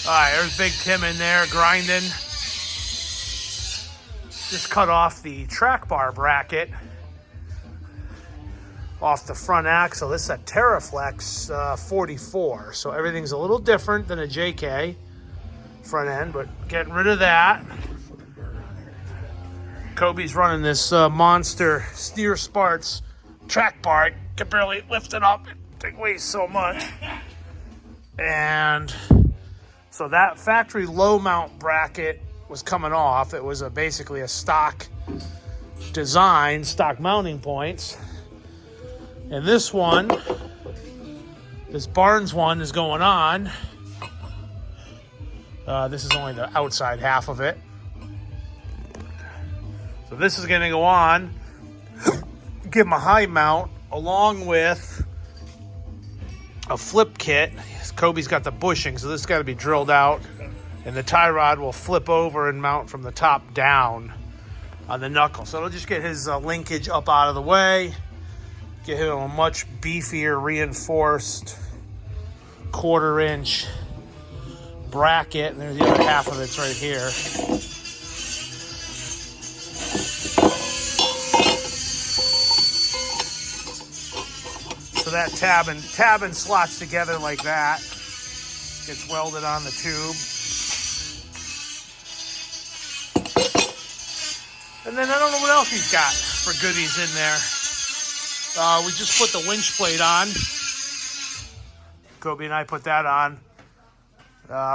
All right, there's Big Tim in there grinding. Just cut off the track bar bracket off the front axle. This is a Terraflex 44, so everything's a little different than a JK front end, but getting rid of that. Koby's running this monster Steer Sparts track bar. I can barely lift it up. It weighs so much. And so that factory low mount bracket was coming off. It was basically a stock design, stock mounting points. And this one, this Barnes one, is going on. This is only the outside half of it. So this is going to go on, give him a high mount, along with a flip kit. Koby's got the bushing, so this has got to be drilled out. And the tie rod will flip over and mount from the top down on the knuckle. So it'll just get his linkage up out of the way, get him a much beefier, reinforced 1/4 inch bracket. And there's the other half of it's right here. So that tab and slots together like that. Gets welded on the tube. And then I don't know what else he's got for goodies in there. We just put the winch plate on. Koby and I put that on.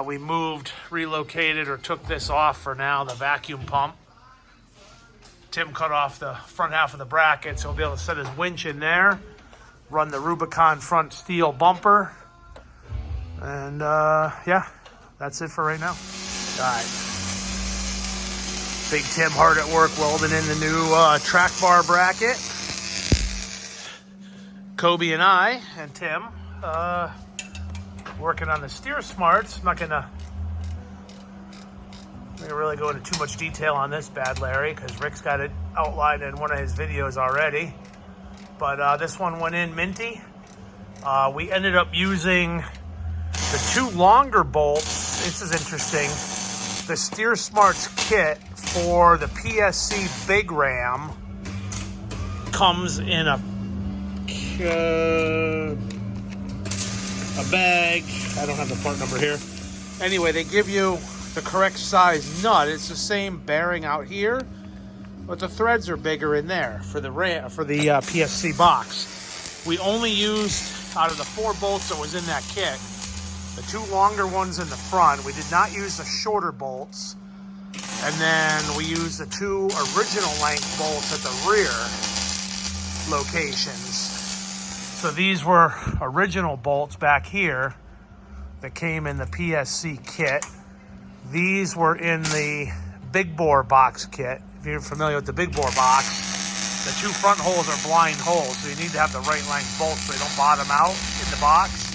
We relocated, or took this off for now, the vacuum pump. Tim cut off the front half of the bracket, so he'll be able to set his winch in there. Run the Rubicon front steel bumper. And yeah, that's it for right now. All right. Big Tim hard at work welding in the new track bar bracket. Koby and I and Tim working on the Steer Smarts. I'm not gonna really go into too much detail on this bad Larry, because Rick's got it outlined in one of his videos already. But this one went in minty. We ended up using the 2 longer bolts. This is interesting. The Steer Smarts kit for the PSC Big Ram comes in a bag. I don't have the part number here. Anyway, they give you the correct size nut. It's the same bearing out here, but the threads are bigger in there for the PSC box. We only used, out of the 4 bolts that was in that kit, the 2 longer ones in the front. We did not use the shorter bolts. And then we used the 2 original length bolts at the rear locations. So these were original bolts back here that came in the PSC kit. These were in the big bore box kit. If you're familiar with the big bore box, the 2 front holes are blind holes, so you need to have the right length bolts so they don't bottom out in the box.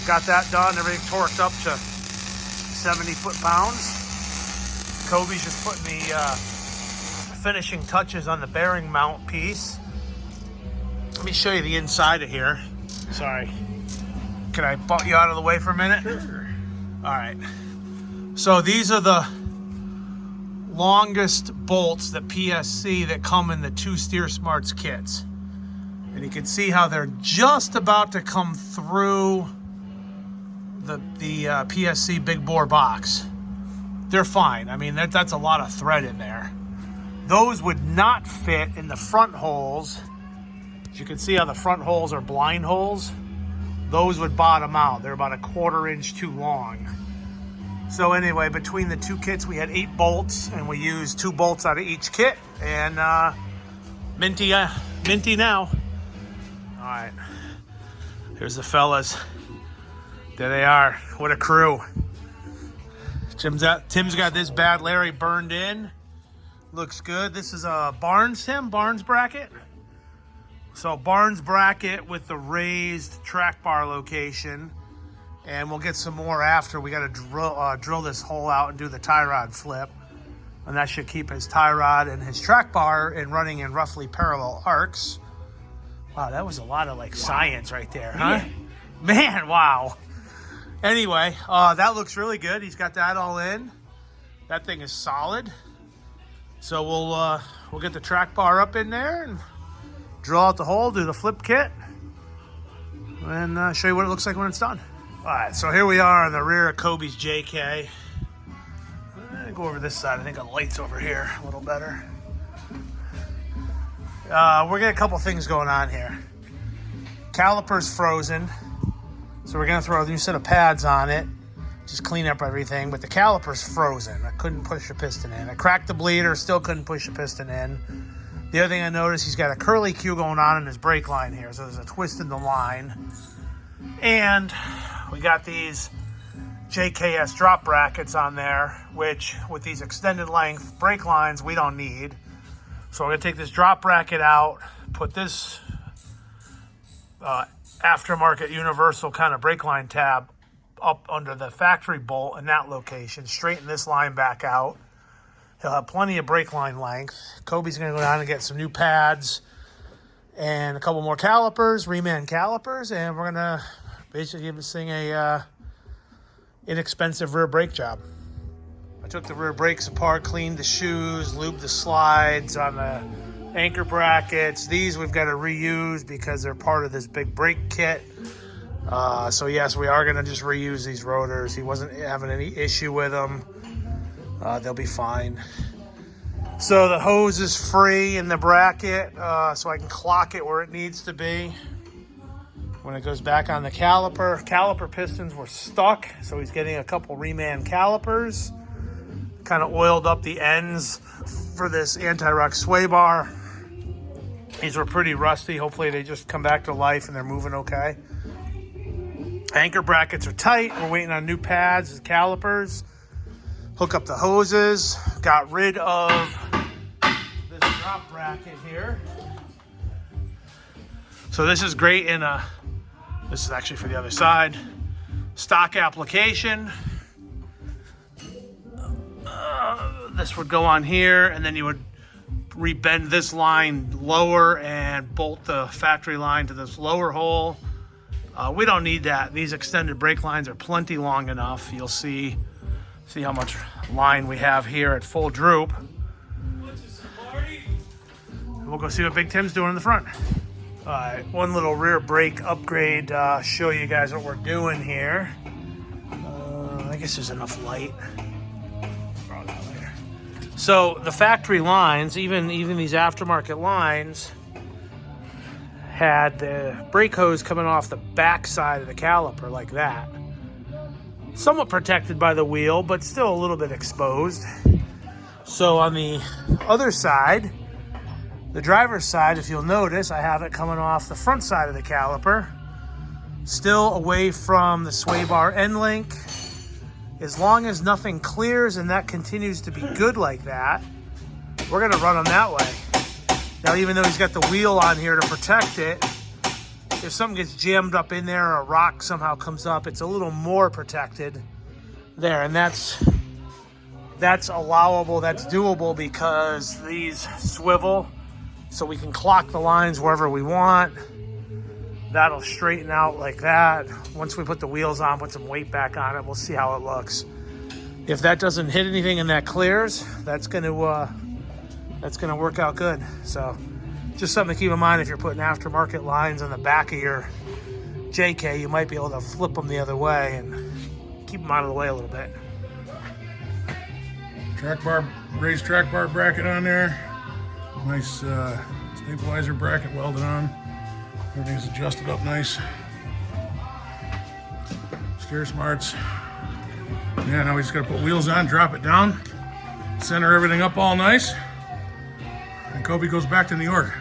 Got that done, everything torqued up to 70 foot-pounds. Koby's just putting the finishing touches on the bearing mount piece. Let me show you the inside of here. Sorry. Can I butt you out of the way for a minute? Sure. All right. So these are the longest bolts that PSC that come in the 2 Steer Smarts kits. And you can see how they're just about to come through the PSC big bore box. They're fine. I mean, that's a lot of thread in there. Those would not fit in the front holes. As you can see how the front holes are blind holes. Those would bottom out. They're about a 1/4 inch too long. So anyway, between the 2 kits, we had 8 bolts, and we used 2 bolts out of each kit. And minty now. All right. Here's the fellas. There they are. What a crew. Tim's got this bad Larry burned in. Looks good. This is a Barnes bracket. So Barnes bracket with the raised track bar location. And we'll get some more after. We got to drill this hole out and do the tie rod flip. And that should keep his tie rod and his track bar running in roughly parallel arcs. Wow, that was a lot of science right there, huh? Man, wow. Anyway, that looks really good. He's got that all in. That thing is solid. So we'll get the track bar up in there and drill out the hole, do the flip kit, and show you what it looks like when it's done. All right, so here we are on the rear of Koby's JK. Go over this side. I think the light's over here a little better. We're getting a couple things going on here. Caliper's frozen, so we're gonna throw a new set of pads on it, just clean up everything, but the caliper's frozen. I couldn't push the piston in. I cracked the bleeder, still couldn't push the piston in. The other thing I noticed, he's got a curly Q going on in his brake line here, so there's a twist in the line. And we got these JKS drop brackets on there, which with these extended length brake lines, we don't need. So we're gonna take this drop bracket out, put this aftermarket universal kind of brake line tab up under the factory bolt in that location, straighten this line back out. He'll have plenty of brake line length. Koby's gonna go down and get some new pads and a couple more calipers, reman calipers, and we're gonna basically give this thing a inexpensive rear brake job. I took the rear brakes apart, cleaned the shoes, lubed the slides on the anchor brackets. These we've got to reuse because they're part of this big brake kit. So yes, we are going to just reuse these rotors. He wasn't having any issue with them. They'll be fine. So the hose is free in the bracket, so I can clock it where it needs to be. When it goes back on the caliper pistons were stuck, so he's getting a couple reman calipers. Kind of oiled up the ends for this anti-rock sway bar. These were pretty rusty. Hopefully they just come back to life and they're moving okay. Anchor brackets are tight. We're waiting on new pads and calipers. Hook up the hoses. Got rid of this drop bracket here. So this is great in a, this is actually for the other side, stock application. This would go on here, and then you would rebend this line lower and bolt the factory line to this lower hole. We don't need that. These extended brake lines are plenty long enough. You'll see how much line we have here at full droop. We'll go see what Big Tim's doing in the front. All right, one little rear brake upgrade. Show you guys what we're doing here. I guess there's enough light. So the factory lines, even these aftermarket lines, had the brake hose coming off the back side of the caliper like that. Somewhat protected by the wheel, but still a little bit exposed. So on the other side, the driver's side, if you'll notice, I have it coming off the front side of the caliper, still away from the sway bar end link. As long as nothing clears and that continues to be good like that, we're gonna run them that way. Now, even though he's got the wheel on here to protect it, if something gets jammed up in there or a rock somehow comes up, it's a little more protected there. And that's allowable, that's doable because these swivel, so we can clock the lines wherever we want. That'll straighten out like that. Once we put the wheels on, put some weight back on it, we'll see how it looks. If that doesn't hit anything and that clears, that's gonna work out good. So just something to keep in mind if you're putting aftermarket lines on the back of your JK, you might be able to flip them the other way and keep them out of the way a little bit. Track bar, raised track bar bracket on there. Nice stabilizer bracket welded on. Everything's adjusted up nice. Steer smarts. Yeah, now we just gotta put wheels on, drop it down, center everything up all nice, and Koby goes back to New York.